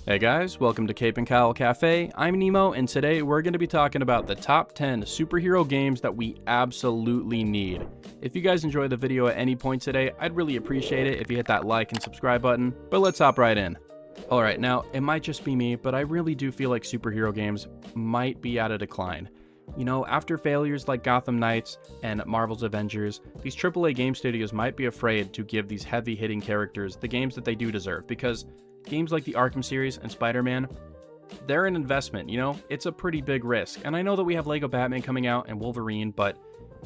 Hey guys, welcome to Cape and Cowl Cafe. I'm Nemo, and today we're going to be talking about the top 10 superhero games that we absolutely need. If you guys enjoy the video at any point today, I'd really appreciate it if you hit that like and subscribe button, but let's hop right in. Alright, now, it might just be me, but I really do feel like superhero games might be at a decline. You know, after failures like Gotham Knights and Marvel's Avengers, these AAA game studios might be afraid to give these heavy-hitting characters the games that they do deserve, because games like the Arkham series and Spider-Man, they're an investment, you know? It's a pretty big risk. And I know that we have Lego Batman coming out and Wolverine, but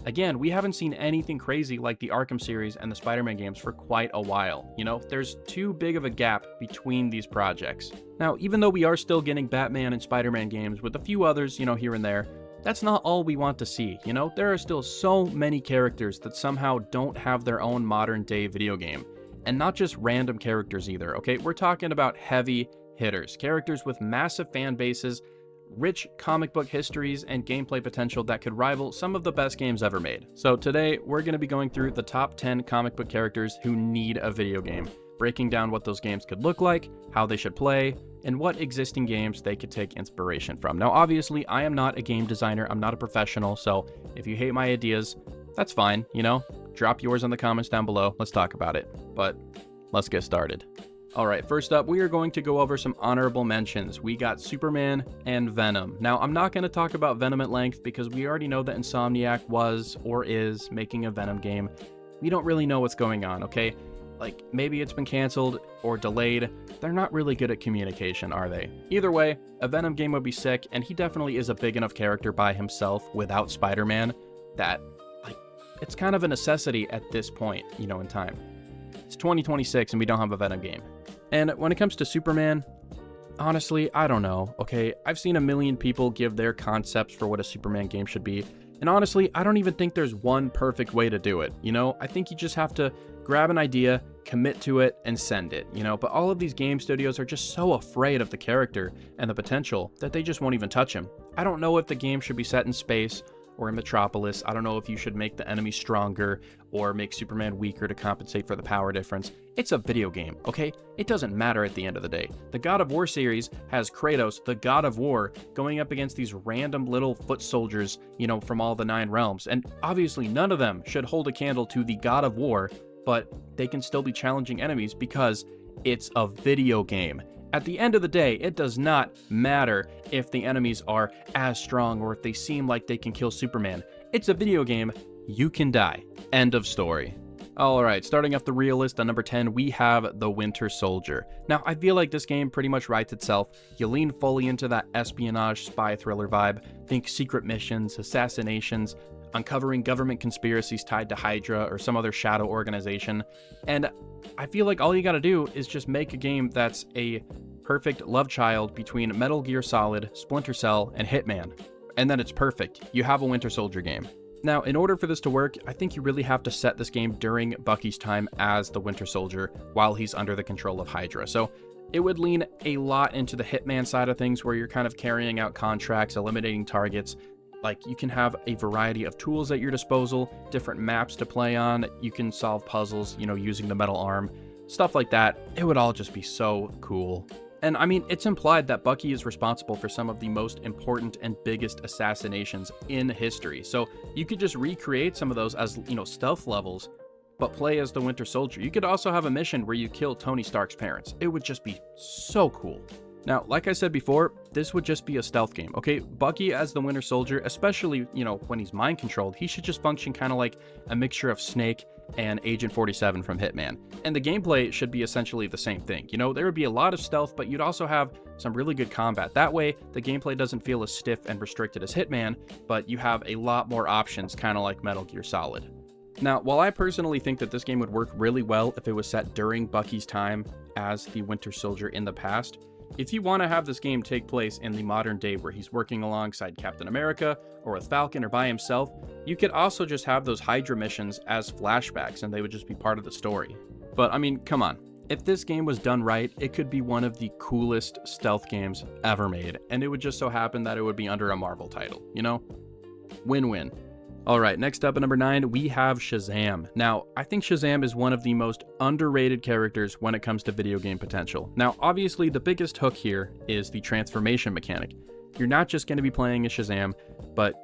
again, we haven't seen anything crazy like the Arkham series and the Spider-Man games for quite a while. You know, there's too big of a gap between these projects. Now, even though we are still getting Batman and Spider-Man games with a few others, you know, here and there, that's not all we want to see, you know? There are still so many characters that somehow don't have their own modern-day video game. And not just random characters either, okay? We're talking about heavy hitters, characters with massive fan bases, rich comic book histories, and gameplay potential that could rival some of the best games ever made. So today, we're going to be going through the top 10 comic book characters who need a video game, breaking down what those games could look like, how they should play, and what existing games they could take inspiration from. Now, obviously, I am not a game designer, I'm not a professional, so if you hate my ideas, that's fine, you know? Drop yours in the comments down below, let's talk about it. But let's get started. Alright, first up, we are going to go over some honorable mentions. We got Superman and Venom. Now, I'm not going to talk about Venom at length because we already know that Insomniac was or is making a Venom game. We don't really know what's going on, okay? Like, maybe it's been canceled or delayed. They're not really good at communication, are they? Either way, a Venom game would be sick, and he definitely is a big enough character by himself without Spider-Man that, like, it's kind of a necessity at this point, you know, in time. It's 2026 and we don't have a Venom game. And when it comes to Superman, honestly, I don't know, okay? I've seen a million people give their concepts for what a Superman game should be, and honestly, I don't even think there's one perfect way to do it, you know? I think you just have to grab an idea, commit to it, and send it, you know? But all of these game studios are just so afraid of the character and the potential that they just won't even touch him. I don't know if the game should be set in space or in Metropolis. I don't know if you should make the enemy stronger or make Superman weaker to compensate for the power difference. It's a video game, okay? It doesn't matter at the end of the day. The God of War series has Kratos, the God of War, going up against these random little foot soldiers, you know, from all the 9 realms. And obviously none of them should hold a candle to the God of War, but they can still be challenging enemies because it's a video game. At the end of the day, it does not matter if the enemies are as strong or if they seem like they can kill Superman. It's a video game, you can die. End of story. Alright, starting off the real list at number 10, we have The Winter Soldier. Now, I feel like this game pretty much writes itself. You lean fully into that espionage spy thriller vibe. Think secret missions, assassinations, uncovering government conspiracies tied to Hydra or some other shadow organization. And I feel like all you gotta do is just make a game that's a perfect love child between Metal Gear Solid, Splinter Cell, and Hitman. And then it's perfect. You have a Winter Soldier game. Now, in order for this to work, I think you really have to set this game during Bucky's time as the Winter Soldier while he's under the control of Hydra. So it would lean a lot into the Hitman side of things where you're kind of carrying out contracts, eliminating targets. Like, you can have a variety of tools at your disposal, different maps to play on, you can solve puzzles, you know, using the metal arm, stuff like that. It would all just be so cool. And I mean, it's implied that Bucky is responsible for some of the most important and biggest assassinations in history. So you could just recreate some of those as, you know, stealth levels, but play as the Winter Soldier. You could also have a mission where you kill Tony Stark's parents. It would just be so cool. Now, like I said before, this would just be a stealth game, okay? Bucky as the Winter Soldier, especially, you know, when he's mind-controlled, he should just function kind of like a mixture of Snake and Agent 47 from Hitman. And the gameplay should be essentially the same thing. You know, there would be a lot of stealth, but you'd also have some really good combat. That way, the gameplay doesn't feel as stiff and restricted as Hitman, but you have a lot more options, kind of like Metal Gear Solid. Now, while I personally think that this game would work really well if it was set during Bucky's time as the Winter Soldier in the past, if you want to have this game take place in the modern day where he's working alongside Captain America or with Falcon or by himself, you could also just have those Hydra missions as flashbacks and they would just be part of the story. But I mean, come on. If this game was done right, it could be one of the coolest stealth games ever made, and it would just so happen that it would be under a Marvel title, you know? Win-win. Alright, next up at number 9, we have Shazam. Now, I think Shazam is one of the most underrated characters when it comes to video game potential. Now, obviously, the biggest hook here is the transformation mechanic. You're not just going to be playing as Shazam, but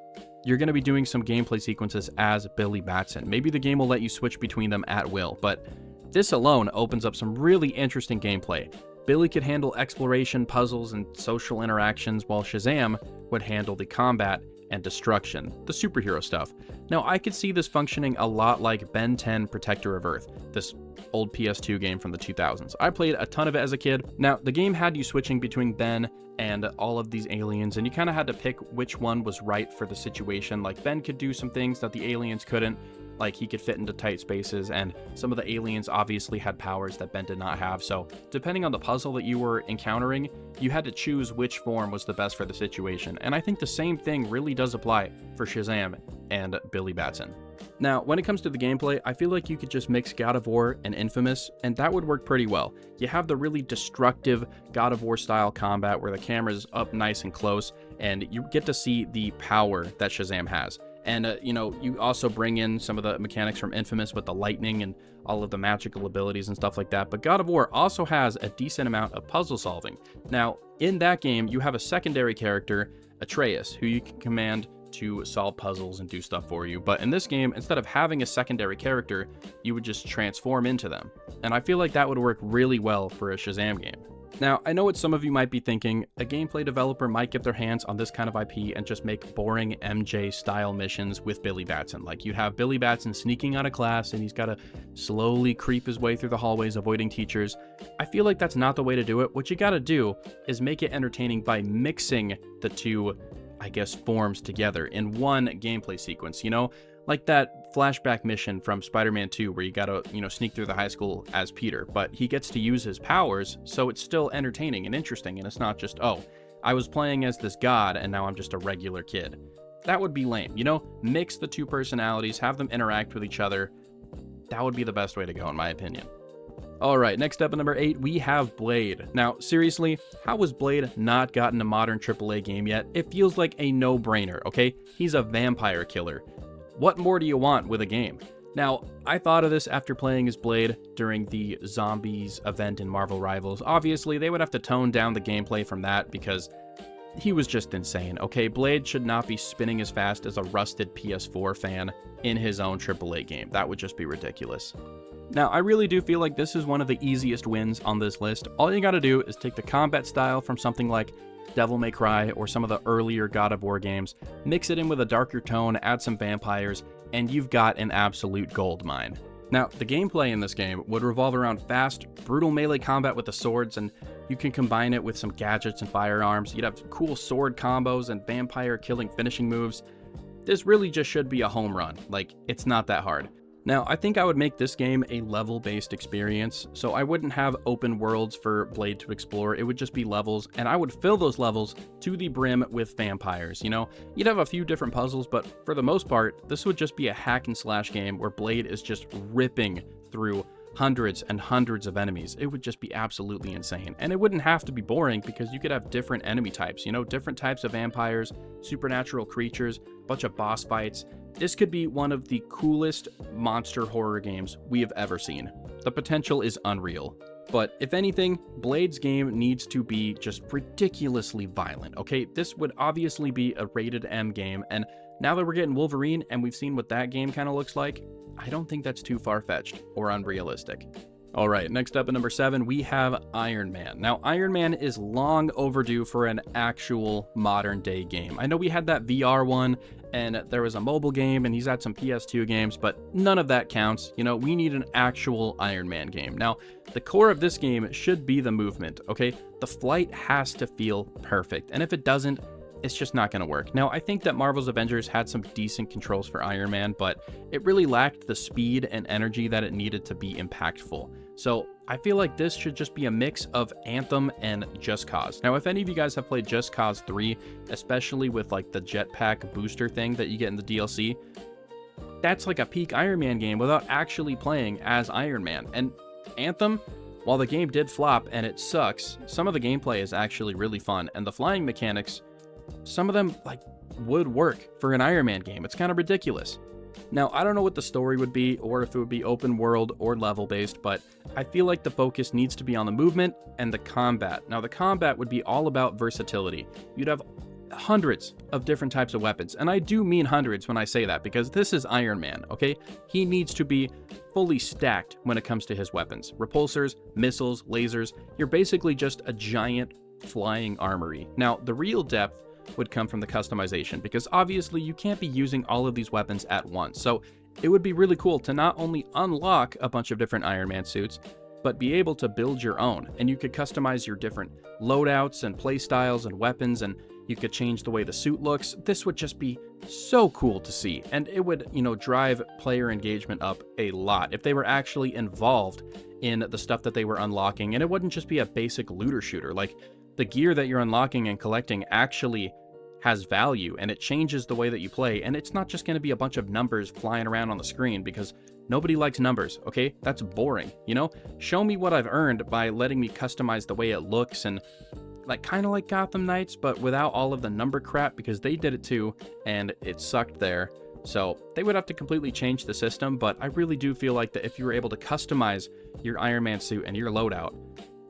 you're going to be doing some gameplay sequences as Billy Batson. Maybe the game will let you switch between them at will, but this alone opens up some really interesting gameplay. Billy could handle exploration, puzzles, and social interactions, while Shazam would handle the combat and destruction, the superhero stuff. Now, I could see this functioning a lot like Ben 10 Protector of Earth, this old PS2 game from the 2000s. I played a ton of it as a kid. Now, the game had you switching between Ben and all of these aliens, and you kind of had to pick which one was right for the situation. Like, Ben could do some things that the aliens couldn't, like he could fit into tight spaces, and some of the aliens obviously had powers that Ben did not have. So depending on the puzzle that you were encountering, you had to choose which form was the best for the situation. And I think the same thing really does apply for Shazam and Billy Batson. Now, when it comes to the gameplay, I feel like you could just mix God of War and Infamous, and that would work pretty well. You have the really destructive God of War style combat where the camera's up nice and close, and you get to see the power that Shazam has. And, you also bring in some of the mechanics from Infamous with the lightning and all of the magical abilities and stuff like that. But God of War also has a decent amount of puzzle solving. Now, in that game, you have a secondary character, Atreus, who you can command to solve puzzles and do stuff for you. But in this game, instead of having a secondary character, you would just transform into them. And I feel like that would work really well for a Shazam game. Now, I know what some of you might be thinking, a gameplay developer might get their hands on this kind of IP and just make boring MJ-style missions with Billy Batson. Like, you'd have Billy Batson sneaking out of class and he's got to slowly creep his way through the hallways avoiding teachers. I feel like that's not the way to do it. What you gotta do is make it entertaining by mixing the two, forms together in one gameplay sequence, like that flashback mission from Spider-Man 2 where you gotta, sneak through the high school as Peter, but he gets to use his powers, so it's still entertaining and interesting, and it's not just, oh, I was playing as this god and now I'm just a regular kid. That would be lame, Mix the two personalities, have them interact with each other. That would be the best way to go, in my opinion. Alright, next up at number 8, we have Blade. Now, seriously, how has Blade not gotten a modern AAA game yet? It feels like a no-brainer, okay? He's a vampire killer. What more do you want with a game? Now, I thought of this after playing as Blade during the Zombies event in Marvel Rivals. Obviously, they would have to tone down the gameplay from that because he was just insane, okay? Blade should not be spinning as fast as a rusted PS4 fan in his own AAA game. That would just be ridiculous. Now, I really do feel like this is one of the easiest wins on this list. All you gotta do is take the combat style from something like Devil May Cry or some of the earlier God of War games, mix it in with a darker tone, add some vampires, and you've got an absolute gold mine. Now, the gameplay in this game would revolve around fast, brutal melee combat with the swords, and you can combine it with some gadgets and firearms. You'd have cool sword combos and vampire killing finishing moves. This really just should be a home run. Like, it's not that hard. Now, I think I would make this game a level-based experience, so I wouldn't have open worlds for Blade to explore. It would just be levels, and I would fill those levels to the brim with vampires, You'd have a few different puzzles, but for the most part, this would just be a hack-and-slash game where Blade is just ripping through hundreds and hundreds of enemies. It would just be absolutely insane. And it wouldn't have to be boring because you could have different enemy types, different types of vampires, supernatural creatures, a bunch of boss fights. This could be one of the coolest monster horror games we have ever seen. The potential is unreal. But if anything, Blade's game needs to be just ridiculously violent, okay? This would obviously be a rated M game, and now that we're getting Wolverine and we've seen what that game kind of looks like, I don't think that's too far-fetched or unrealistic. Alright, next up at number 7, we have Iron Man. Now, Iron Man is long overdue for an actual modern-day game. I know we had that VR one, and there was a mobile game, and he's had some PS2 games, but none of that counts. We need an actual Iron Man game. Now, the core of this game should be the movement, okay? The flight has to feel perfect, and if it doesn't, it's just not going to work. Now, I think that Marvel's Avengers had some decent controls for Iron Man, but it really lacked the speed and energy that it needed to be impactful. So I feel like this should just be a mix of Anthem and Just Cause. Now, if any of you guys have played Just Cause 3, especially with like the jetpack booster thing that you get in the DLC, that's like a peak Iron Man game without actually playing as Iron Man. And Anthem, while the game did flop and it sucks, some of the gameplay is actually really fun, and the flying mechanics some of them like would work for an Iron Man game. It's kind of ridiculous. Now, I don't know what the story would be, or if it would be open world or level based, but I feel like the focus needs to be on the movement and the combat. Now, the combat would be all about versatility. You'd have hundreds of different types of weapons, and I do mean hundreds when I say that, because this is Iron Man, okay? He needs to be fully stacked when it comes to his weapons. Repulsors, missiles, lasers. You're basically just a giant flying armory. Now, the real depth would come from the customization, because obviously you can't be using all of these weapons at once. So it would be really cool to not only unlock a bunch of different Iron Man suits, but be able to build your own, and you could customize your different loadouts and playstyles and weapons, and you could change the way the suit looks. This would just be so cool to see, and it would, drive player engagement up a lot if they were actually involved in the stuff that they were unlocking, and it wouldn't just be a basic looter shooter. Like, the gear that you're unlocking and collecting actually has value, and it changes the way that you play, and it's not just going to be a bunch of numbers flying around on the screen, because nobody likes numbers, okay? That's boring, Show me what I've earned by letting me customize the way it looks, and kind of like Gotham Knights, but without all of the number crap, because they did it too, and it sucked there. So they would have to completely change the system, but I really do feel like that if you were able to customize your Iron Man suit and your loadout,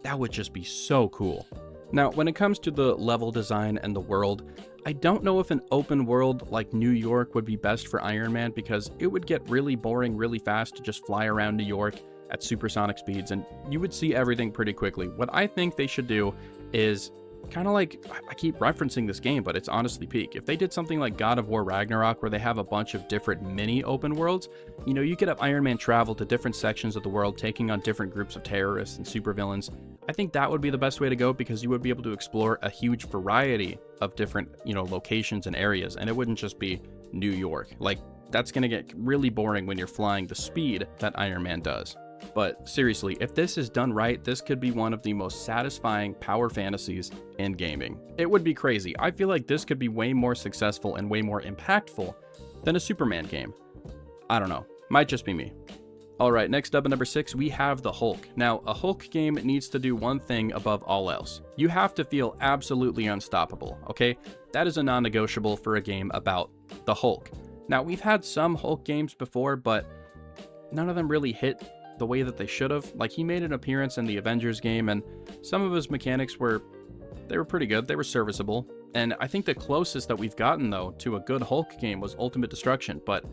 that would just be so cool. Now, when it comes to the level design and the world, I don't know if an open world like New York would be best for Iron Man, because it would get really boring really fast to just fly around New York at supersonic speeds, and you would see everything pretty quickly. What I think they should do is kind of like, I keep referencing this game, but it's honestly peak. If they did something like God of War Ragnarok, where they have a bunch of different mini open worlds, you could have Iron Man travel to different sections of the world, taking on different groups of terrorists and supervillains. I think that would be the best way to go, because you would be able to explore a huge variety of different, locations and areas, and it wouldn't just be New York. Like, that's going to get really boring when you're flying the speed that Iron Man does. But seriously, if this is done right, this could be one of the most satisfying power fantasies in gaming. It would be crazy. I feel like this could be way more successful and way more impactful than a Superman game. I don't know. Might just be me. Alright, next up at number 6, we have the Hulk. Now, a Hulk game needs to do one thing above all else. You have to feel absolutely unstoppable, okay? That is a non-negotiable for a game about the Hulk. Now, we've had some Hulk games before, but none of them really hit the way that they should have. Like, he made an appearance in the Avengers game, and some of his mechanics were pretty good. They were serviceable. And I think the closest that we've gotten, though, to a good Hulk game was Ultimate Destruction, but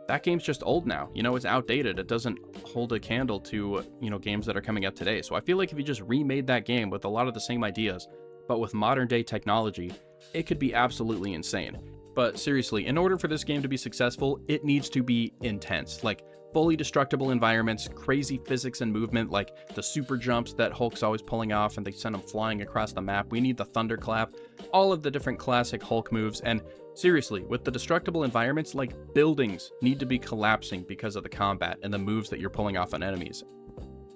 that game's just old now. It's outdated. It doesn't hold a candle to, games that are coming out today. So I feel like if you just remade that game with a lot of the same ideas, but with modern day technology, it could be absolutely insane. But seriously, in order for this game to be successful, it needs to be intense. Like, fully destructible environments, crazy physics and movement, like the super jumps that Hulk's always pulling off and they send him flying across the map. We need the thunderclap, all of the different classic Hulk moves. And seriously, with the destructible environments, like, buildings need to be collapsing because of the combat and the moves that you're pulling off on enemies.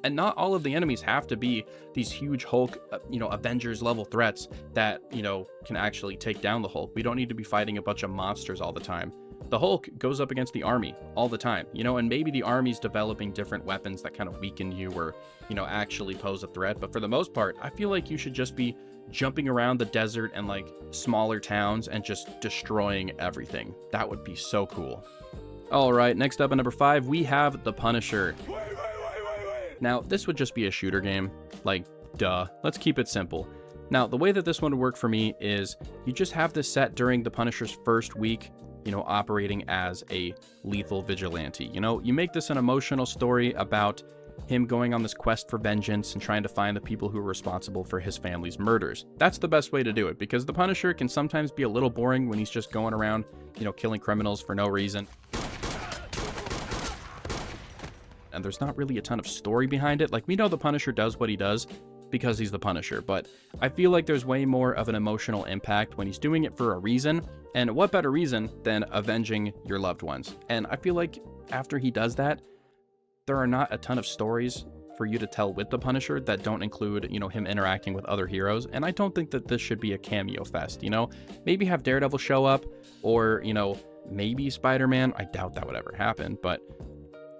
And not all of the enemies have to be these huge Hulk, Avengers level threats that, can actually take down the Hulk. We don't need to be fighting a bunch of monsters all the time. The Hulk goes up against the army all the time, and maybe the army's developing different weapons that kind of weaken you or, actually pose a threat. But for the most part, I feel like you should just be jumping around the desert and like smaller towns and just destroying everything. That would be so cool. All right, next up at number 5, we have The Punisher. Now, this would just be a shooter game. Like, duh. Let's keep it simple. Now, the way that this one would work for me is you just have this set during the Punisher's first week, operating as a lethal vigilante. You make this an emotional story about him going on this quest for vengeance and trying to find the people who are responsible for his family's murders. That's the best way to do it, because the Punisher can sometimes be a little boring when he's just going around, killing criminals for no reason. And there's not really a ton of story behind it. Like, we know the Punisher does what he does because he's the Punisher, but I feel like there's way more of an emotional impact when he's doing it for a reason, and what better reason than avenging your loved ones? And I feel like after he does that, there are not a ton of stories for you to tell with the Punisher that don't include, him interacting with other heroes, and I don't think that this should be a cameo fest, Maybe have Daredevil show up, or, maybe Spider-Man. I doubt that would ever happen, but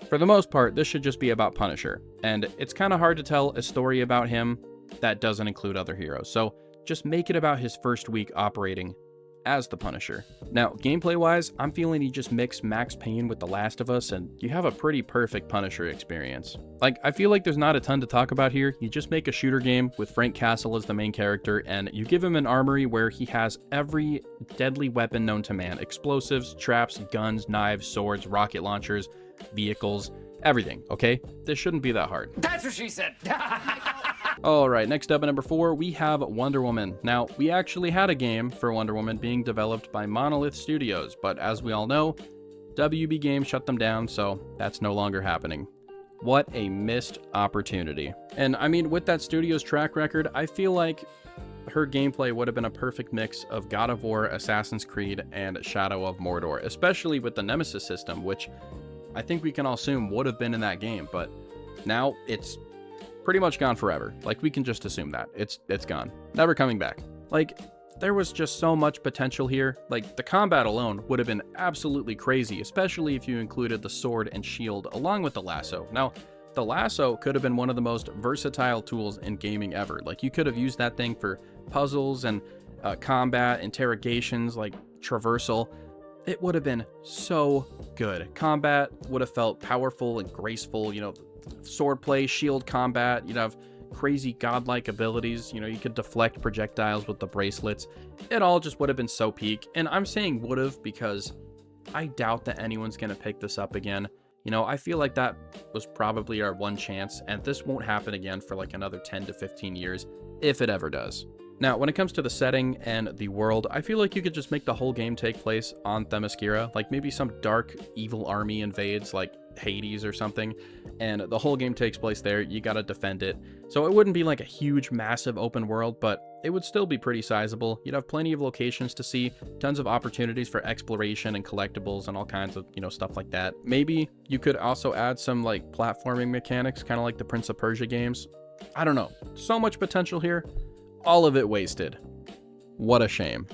for the most part, this should just be about Punisher, and it's kind of hard to tell a story about him that doesn't include other heroes. So just make it about his first week operating as the Punisher. Now, gameplay wise, I'm feeling you just mix Max Payne with The Last of Us and you have a pretty perfect Punisher experience. Like, I feel like there's not a ton to talk about here. You just make a shooter game with Frank Castle as the main character and you give him an armory where he has every deadly weapon known to man: explosives, traps, guns, knives, swords, rocket launchers, vehicles, everything, okay? This shouldn't be that hard. That's what she said. Alright, next up at number 4, we have Wonder Woman. Now, we actually had a game for Wonder Woman being developed by Monolith Studios, but as we all know, WB Games shut them down, so that's no longer happening. What a missed opportunity. And I mean, with that studio's track record, I feel like her gameplay would have been a perfect mix of God of War, Assassin's Creed, and Shadow of Mordor, especially with the Nemesis system, which I think we can all assume would have been in that game, but now it's pretty much gone forever. Like, we can just assume that. It's gone. Never coming back. Like, there was just so much potential here. Like, the combat alone would have been absolutely crazy, especially if you included the sword and shield along with the lasso. Now, the lasso could have been one of the most versatile tools in gaming ever. Like, you could have used that thing for puzzles and combat, interrogations, like traversal. It would have been so good. Combat would have felt powerful and graceful, you know, swordplay, shield combat, you'd have crazy godlike abilities, you know, you could deflect projectiles with the bracelets. It all just would have been so peak. And I'm saying would have because I doubt that anyone's going to pick this up again. You know, I feel like that was probably our one chance, and this won't happen again for like another 10 to 15 years, if it ever does. Now, when it comes to the setting and the world, I feel like you could just make the whole game take place on Themyscira, like maybe some dark, evil army invades, like Hades or something, and the whole game takes place there. You gotta defend it. So it wouldn't be like a huge, massive open world, but it would still be pretty sizable. You'd have plenty of locations to see, tons of opportunities for exploration and collectibles and all kinds of, you know, stuff like that. Maybe you could also add some like platforming mechanics, kind of like the Prince of Persia games. I don't know. So much potential here. All of it wasted. What a shame.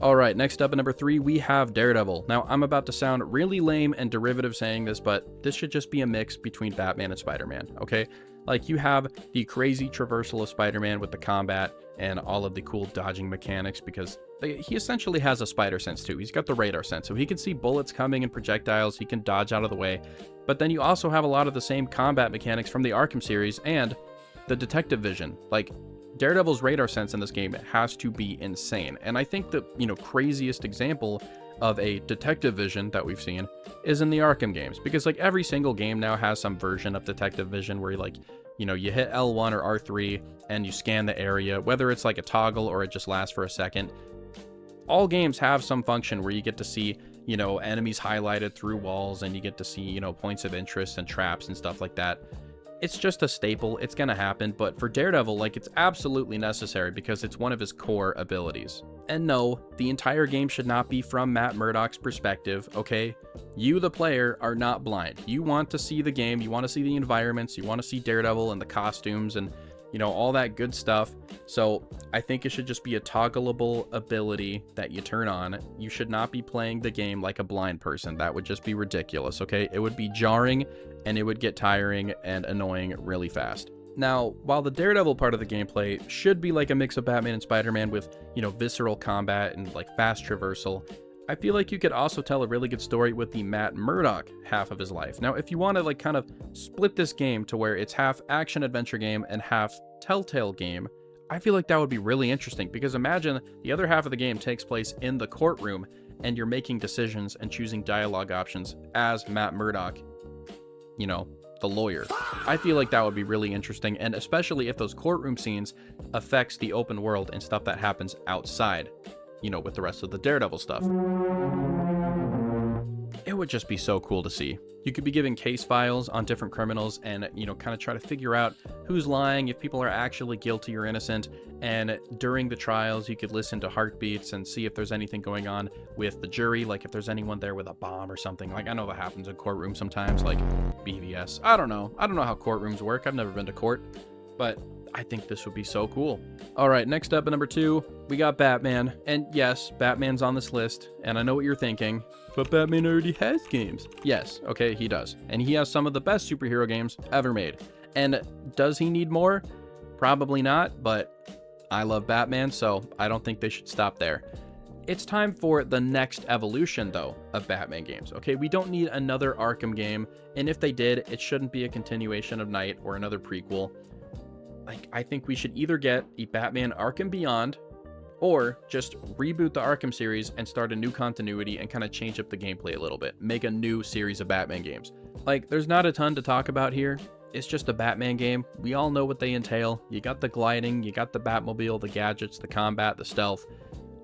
Alright, next up at number 3, we have Daredevil. Now, I'm about to sound really lame and derivative saying this, but this should just be a mix between Batman and Spider-Man, okay? Like, you have the crazy traversal of Spider-Man with the combat and all of the cool dodging mechanics, because he essentially has a spider sense too. He's got the radar sense, so he can see bullets coming and projectiles, he can dodge out of the way. But then you also have a lot of the same combat mechanics from the Arkham series and the detective vision. Like, Daredevil's radar sense in this game has to be insane. And I think the, you know, craziest example of a detective vision that we've seen is in the Arkham games, because like every single game now has some version of detective vision where you like, you know, you hit L1 or R3 and you scan the area, whether it's like a toggle or it just lasts for a second. All games have some function where you get to see, you know, enemies highlighted through walls and you get to see, you know, points of interest and traps and stuff like that. It's just a staple, it's gonna happen, but for Daredevil, like, it's absolutely necessary because it's one of his core abilities. And no, the entire game should not be from Matt Murdock's perspective, okay? You, the player, are not blind. You want to see the game, you want to see the environments, you want to see Daredevil and the costumes and, you know, all that good stuff. So I think it should just be a toggleable ability that you turn on. You should not be playing the game like a blind person. That would just be ridiculous, okay? It would be jarring and it would get tiring and annoying really fast. Now, while the Daredevil part of the gameplay should be like a mix of Batman and Spider-Man with, you know, visceral combat and like fast traversal, I feel like you could also tell a really good story with the Matt Murdock half of his life. Now, if you want to like kind of split this game to where it's half action adventure game and half Telltale game, I feel like that would be really interesting, because imagine the other half of the game takes place in the courtroom and you're making decisions and choosing dialogue options as Matt Murdock, you know, the lawyer. I feel like that would be really interesting, and especially if those courtroom scenes affects the open world and stuff that happens outside, you know, with the rest of the Daredevil stuff. It would just be so cool to see. You could be giving case files on different criminals and, you know, kind of try to figure out who's lying, if people are actually guilty or innocent. And during the trials, you could listen to heartbeats and see if there's anything going on with the jury, like if there's anyone there with a bomb or something. Like, I know that happens in courtrooms sometimes, like BVS. I don't know how courtrooms work. I've never been to court, but I think this would be so cool. All right, next up at number 2, we got Batman. And yes, Batman's on this list, and I know what you're thinking, but Batman already has games. Yes, okay, he does. And he has some of the best superhero games ever made. And does he need more? Probably not, but I love Batman, so I don't think they should stop there. It's time for the next evolution, though, of Batman games. Okay, we don't need another Arkham game, and if they did, it shouldn't be a continuation of Knight or another prequel. Like, I think we should either get a Batman Arkham Beyond, or just reboot the Arkham series and start a new continuity and kind of change up the gameplay a little bit. Make a new series of Batman games. Like, there's not a ton to talk about here. It's just a Batman game. We all know what they entail. You got the gliding, you got the Batmobile, the gadgets, the combat, the stealth.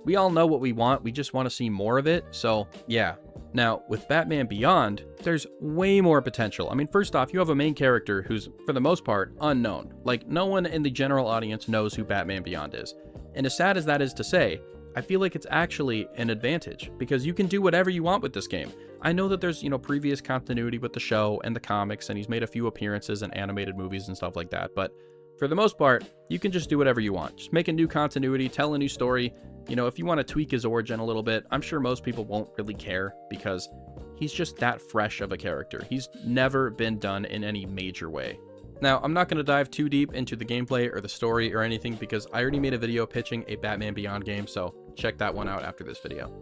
We all know what we want. We just want to see more of it. So, yeah. Now, with Batman Beyond, there's way more potential. I mean, first off, you have a main character who's, for the most part, unknown. Like, no one in the general audience knows who Batman Beyond is. And as sad as that is to say, I feel like it's actually an advantage, because you can do whatever you want with this game. I know that there's, previous continuity with the show and the comics, and he's made a few appearances in animated movies and stuff like that, but for the most part, you can just do whatever you want. Just make a new continuity, tell a new story. If you want to tweak his origin a little bit, I'm sure most people won't really care, because he's just that fresh of a character. He's never been done in any major way. Now, I'm not going to dive too deep into the gameplay or the story or anything, because I already made a video pitching a Batman Beyond game, so check that one out after this video.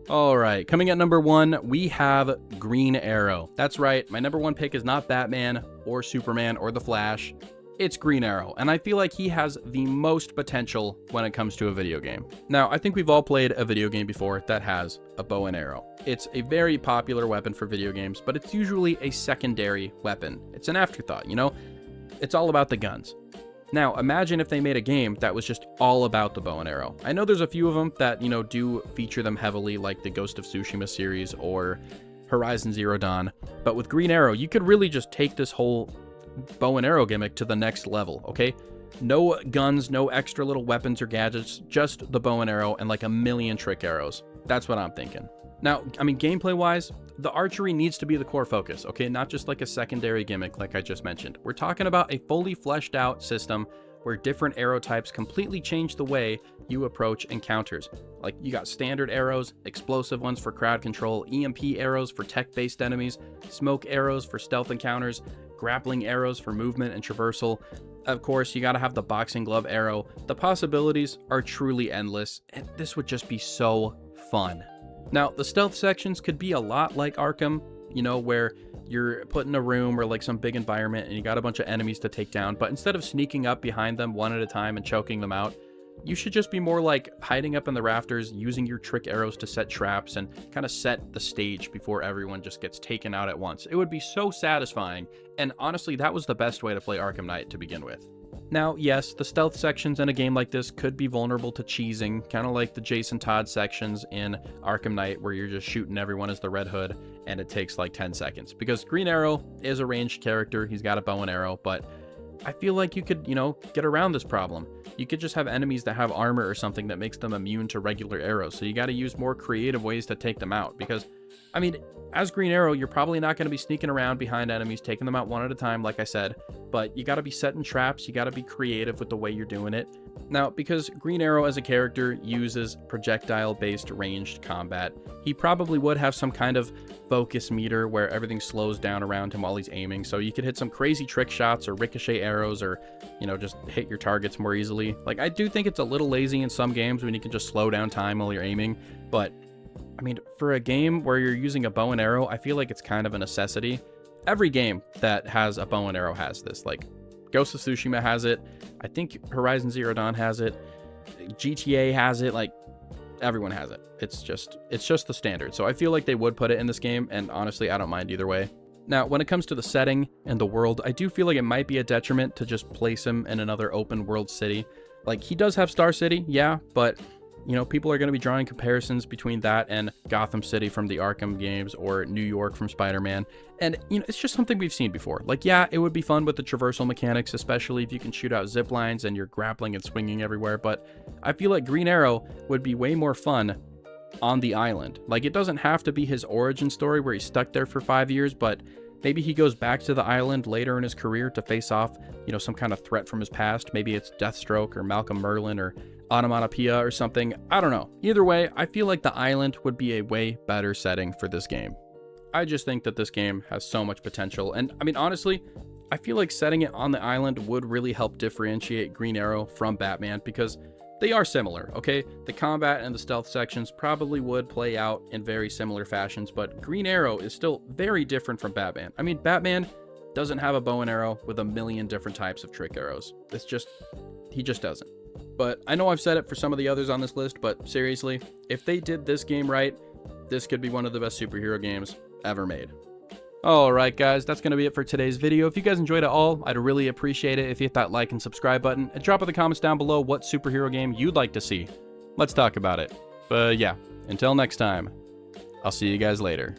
Alright, coming at number 1, we have Green Arrow. That's right, my number 1 pick is not Batman or Superman or The Flash. It's Green Arrow, and I feel like he has the most potential when it comes to a video game. Now, I think we've all played a video game before that has a bow and arrow. It's a very popular weapon for video games, but it's usually a secondary weapon. It's an afterthought, It's all about the guns. Now, imagine if they made a game that was just all about the bow and arrow. I know there's a few of them that, do feature them heavily, like the Ghost of Tsushima series or Horizon Zero Dawn, but with Green Arrow, you could really just take this whole bow and arrow gimmick to the next level, okay? No guns, no extra little weapons or gadgets, just the bow and arrow and like a million trick arrows. That's what I'm thinking. Now, I mean, gameplay-wise, the archery needs to be the core focus, okay? Not just like a secondary gimmick like I just mentioned. We're talking about a fully fleshed out system where different arrow types completely change the way you approach encounters. Like, you got standard arrows, explosive ones for crowd control, EMP arrows for tech-based enemies, smoke arrows for stealth encounters, grappling arrows for movement and traversal. Of course, you gotta have the boxing glove arrow. The possibilities are truly endless, and this would just be so fun. Now, the stealth sections could be a lot like Arkham, where you're put in a room or like some big environment and you got a bunch of enemies to take down, but instead of sneaking up behind them one at a time and choking them out, you should just be more like hiding up in the rafters, using your trick arrows to set traps and kind of set the stage before everyone just gets taken out at once. It would be so satisfying, and honestly, that was the best way to play Arkham Knight to begin with. Now, yes, the stealth sections in a game like this could be vulnerable to cheesing, kind of like the Jason Todd sections in Arkham Knight, where you're just shooting everyone as the Red Hood, and it takes like 10 seconds. Because Green Arrow is a ranged character, he's got a bow and arrow, but I feel like you could, get around this problem. You could just have enemies that have armor or something that makes them immune to regular arrows, so you got to use more creative ways to take them out, because, I mean, as Green Arrow, you're probably not going to be sneaking around behind enemies, taking them out one at a time, like I said, but you got to be setting traps, you got to be creative with the way you're doing it. Now, because Green Arrow as a character uses projectile-based ranged combat, he probably would have some kind of focus meter where everything slows down around him while he's aiming, so you could hit some crazy trick shots or ricochet arrows or, just hit your targets more easily. Like, I do think it's a little lazy in some games when you can just slow down time while you're aiming, but I mean, for a game where you're using a bow and arrow, I feel like it's kind of a necessity. Every game that has a bow and arrow has this. Like, Ghost of Tsushima has it. I think Horizon Zero Dawn has it. GTA has it. Like, everyone has it. It's just the standard. So I feel like they would put it in this game, and honestly, I don't mind either way. Now, when it comes to the setting and the world, I do feel like it might be a detriment to just place him in another open world city. Like, he does have Star City, yeah, but people are going to be drawing comparisons between that and Gotham City from the Arkham games or New York from Spider-Man. And, it's just something we've seen before. Like, yeah, it would be fun with the traversal mechanics, especially if you can shoot out zip lines and you're grappling and swinging everywhere. But I feel like Green Arrow would be way more fun on the island. Like, it doesn't have to be his origin story where he's stuck there for 5 years, but maybe he goes back to the island later in his career to face off, some kind of threat from his past. Maybe it's Deathstroke or Malcolm Merlin or Onomatopoeia or something. I don't know. Either way, I feel like the island would be a way better setting for this game. I just think that this game has so much potential. And I mean, honestly, I feel like setting it on the island would really help differentiate Green Arrow from Batman, because they are similar, okay? The combat and the stealth sections probably would play out in very similar fashions, but Green Arrow is still very different from Batman. I mean, Batman doesn't have a bow and arrow with a million different types of trick arrows. He just doesn't. But I know I've said it for some of the others on this list, but seriously, if they did this game right, this could be one of the best superhero games ever made. Alright guys, that's going to be it for today's video. If you guys enjoyed it all, I'd really appreciate it if you hit that like and subscribe button, and drop in the comments down below what superhero game you'd like to see. Let's talk about it. But yeah, until next time, I'll see you guys later.